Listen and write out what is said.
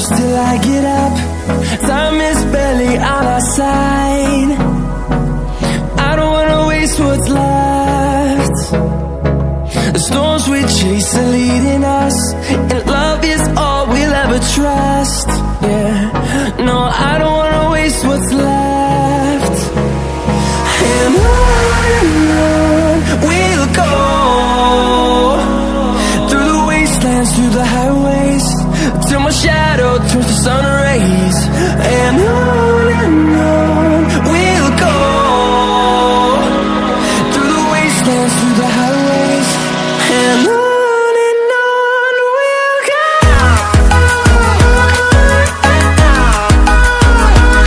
close till I get up. Time is barely on our side. I don't wanna waste what's left. The storms we chase are leading us, and love is all we'll ever trust.